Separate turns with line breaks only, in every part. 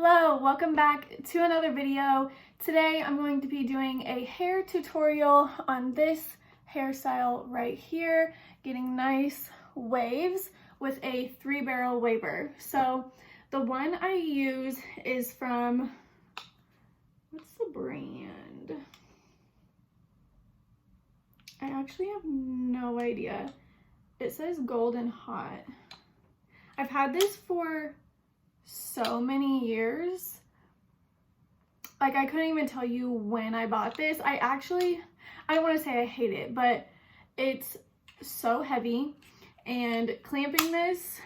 Hello, welcome back to another video. Today I'm going to be doing a hair tutorial on this hairstyle right here, getting nice waves with a 3-barrel waver. So the one I use is from, what's the brand? I actually have no idea. It says Golden Hot. I've had this for so many years. Like, I couldn't even tell you when I bought this. I don't want to say I hate it, but it's so heavy, and clamping this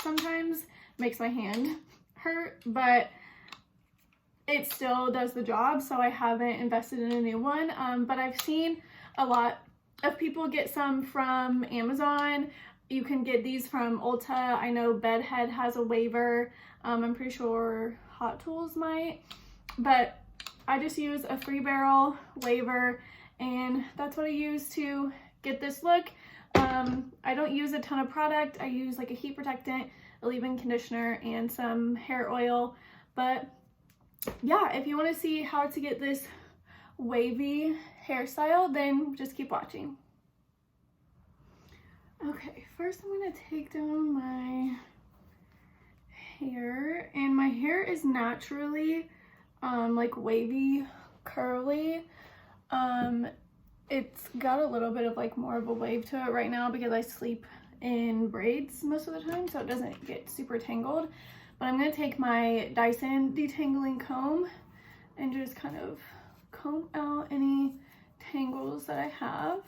sometimes makes my hand hurt, but it still does the job, so I haven't invested in a new one. But I've seen a lot of people get some from Amazon. You can get these from Ulta. I know Bedhead has a waver. I'm pretty sure Hot Tools might, but I just use a 3-barrel waver, and that's what I use to get this look. I don't use a ton of product. I use like a heat protectant, a leave-in conditioner, and some hair oil. But yeah, if you want to see how to get this wavy hairstyle, then just keep watching. Okay, first I'm going to take down my hair, and my hair is naturally like wavy curly. It's got a little bit of like more of a wave to it right now because I sleep in braids most of the time, so it doesn't get super tangled. But I'm going to take my Dyson detangling comb and just kind of comb out any tangles that I have.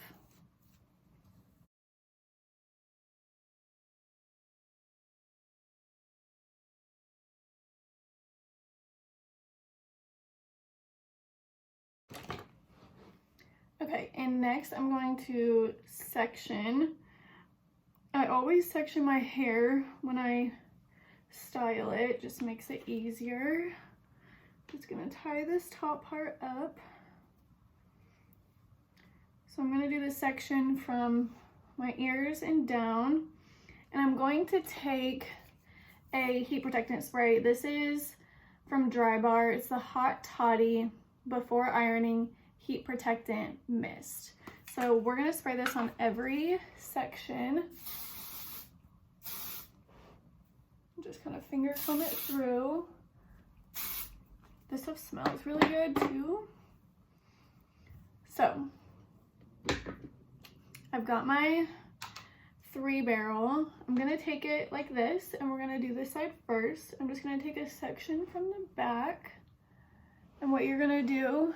Okay, and next I'm going to section. I always section my hair when I style it, just makes it easier. Just gonna tie this top part up. So I'm gonna do the section from my ears and down, and I'm going to take a heat protectant spray. This is from Dry Bar. It's the Hot Toddy Before Ironing Heat Protectant Mist. So we're gonna spray this on every section. Just kind of finger comb it through. This stuff smells really good too. So I've got my 3-barrel. I'm gonna take it like this, and we're gonna do this side first. I'm just gonna take a section from the back, and what you're gonna do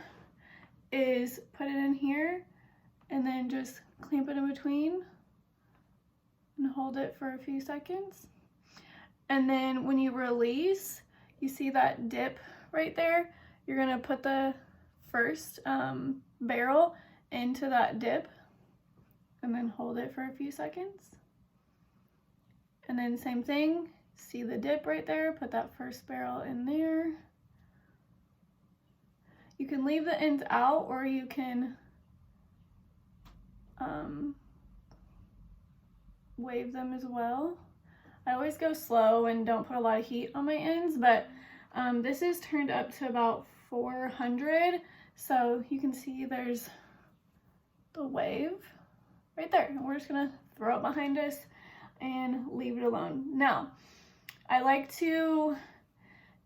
is put it in here and then just clamp it in between and hold it for a few seconds. And then when you release, you see that dip right there? You're gonna put the first barrel into that dip and then hold it for a few seconds. And then same thing, see the dip right there, put that first barrel in there. You can leave the ends out, or you can wave them as well. I always go slow and don't put a lot of heat on my ends, but this is turned up to about 400, so you can see there's the wave right there. And we're just gonna throw it behind us and leave it alone. Now, I like to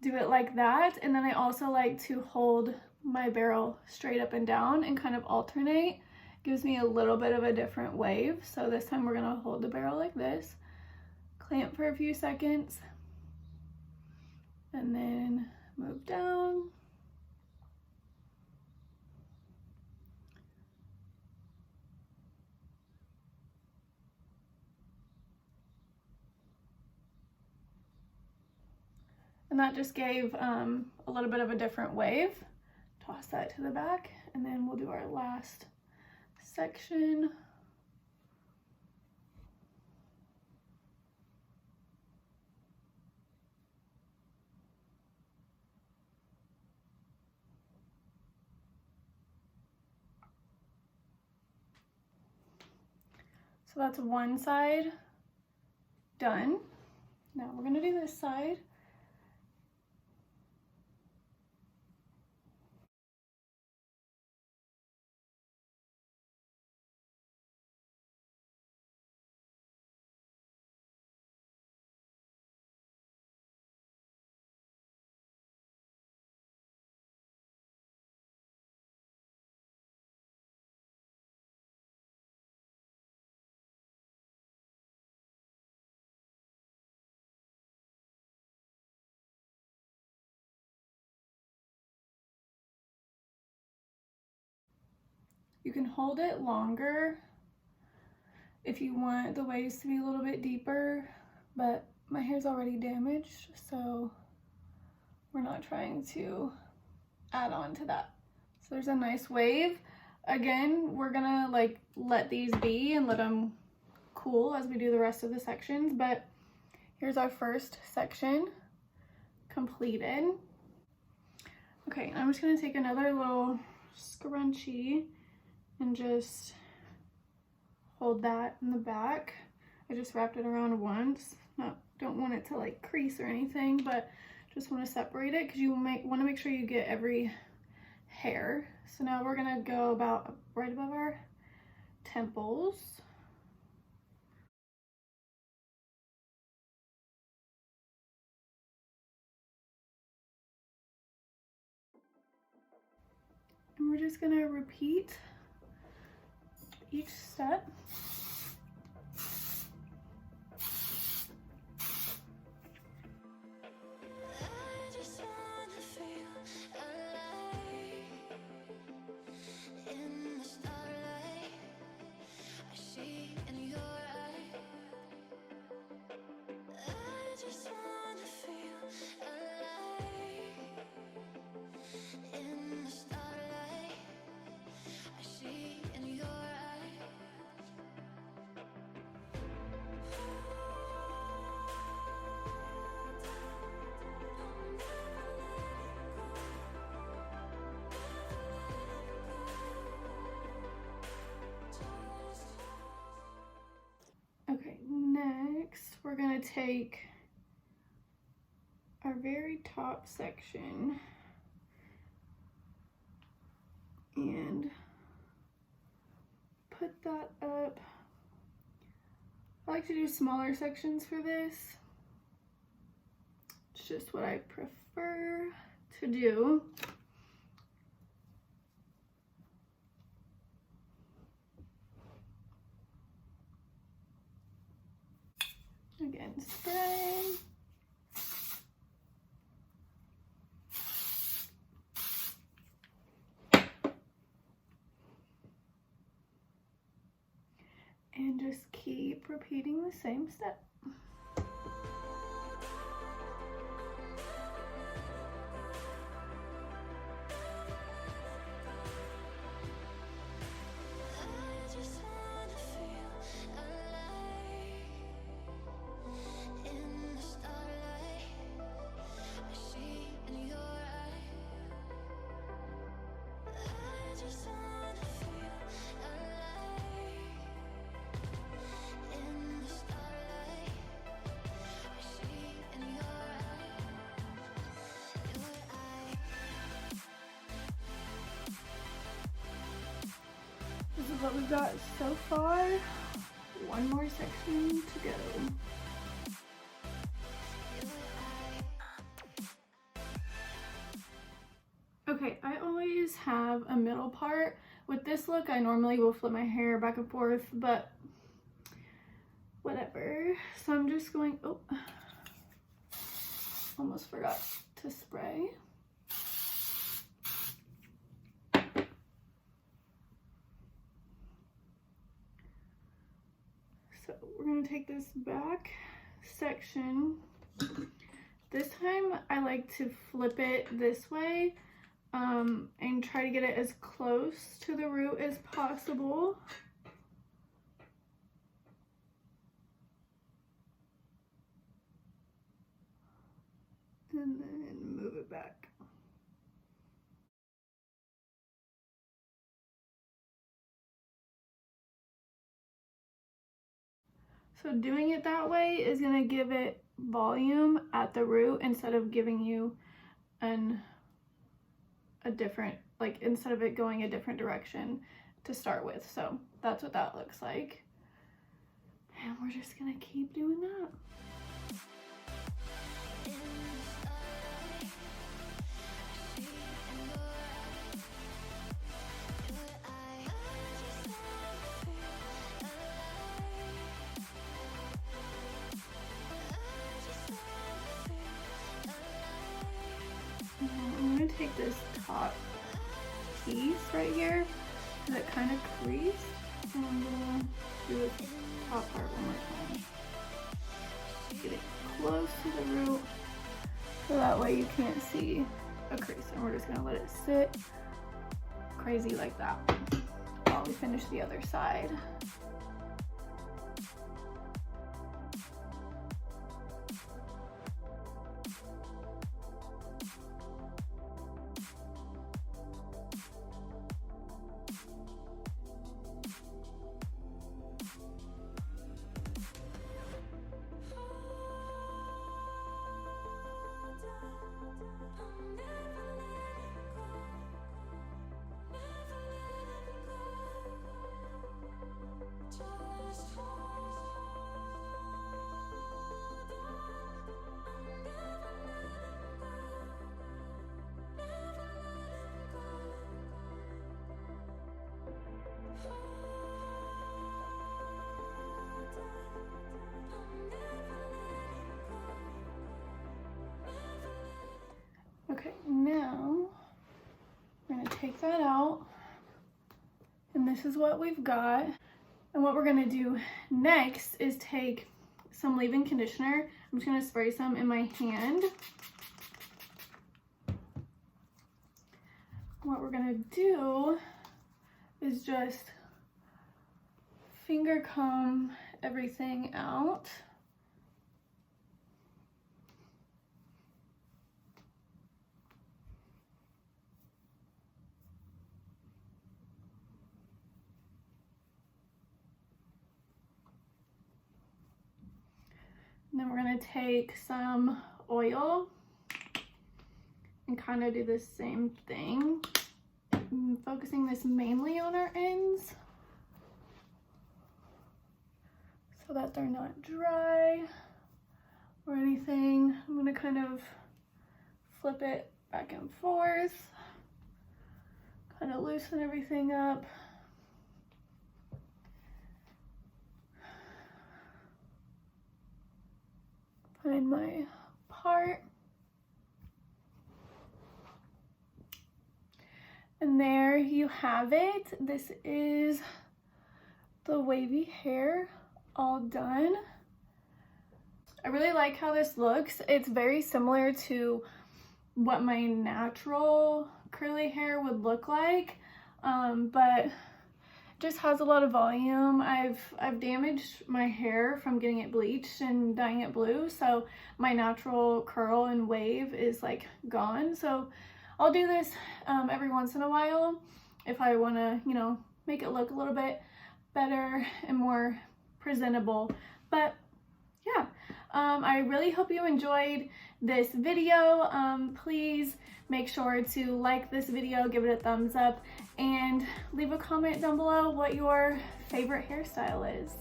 do it like that, and then I also like to hold my barrel straight up and down and kind of alternate. Gives me a little bit of a different wave. So this time we're gonna hold the barrel like this, clamp for a few seconds, and then move down. And that just gave a little bit of a different wave. Toss that to the back, and then we'll do our last section. So that's one side done. Now we're gonna do this side. You can hold it longer if you want the waves to be a little bit deeper, but my hair's already damaged, so we're not trying to add on to that. So there's a nice wave. Again, we're gonna like let these be and let them cool as we do the rest of the sections, but here's our first section completed. Okay, I'm just gonna take another little scrunchie and just hold that in the back. I just wrapped it around once. Don't want it to like crease or anything, but just want to separate it because you want to make sure you get every hair. So now we're gonna go about right above our temples. And we're just gonna repeat each step. Okay, next we're gonna take our very top section and put that up. I like to do smaller sections for this. It's just what I prefer to do. Again, spray. And just keep repeating the same step. This is what we've got so far. One more section to go. Okay, I always have a middle part. With this look, I normally will flip my hair back and forth, but whatever. So I'm just going, oh, almost forgot to spray. So we're gonna take this back section. This time I like to flip it this way and try to get it as close to the root as possible. And then move it back. So doing it that way is going to give it volume at the root instead of giving you a different, like instead of it going a different direction to start with. So that's what that looks like. And we're just going to keep doing that. I'm going to take this top piece right here that kind of crease. And I'm gonna do this top part one more time. Get it close to the root so that way you can't see a crease. And we're just gonna let it sit crazy like that while we finish the other side. Okay, now we're gonna take that out, and this is what we've got. And what we're gonna do next is take some leave-in conditioner. I'm just gonna spray some in my hand. What we're gonna do is just finger comb everything out. And then we're gonna take some oil and kind of do the same thing. I'm focusing this mainly on our ends so that they're not dry or anything. I'm gonna kind of flip it back and forth, kind of loosen everything up. Find my part. And there you have it. This is the wavy hair all done. I really like how this looks. It's very similar to what my natural curly hair would look like, but just has a lot of volume. I've damaged my hair from getting it bleached and dyeing it blue, so my natural curl and wave is like gone. So I'll do this every once in a while if I want to, you know, make it look a little bit better and more presentable. But yeah, I really hope you enjoyed this video. Please make sure to like this video, give it a thumbs up, and leave a comment down below what your favorite hairstyle is.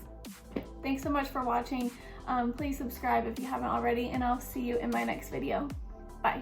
Thanks so much for watching. Please subscribe if you haven't already, and I'll see you in my next video. Bye.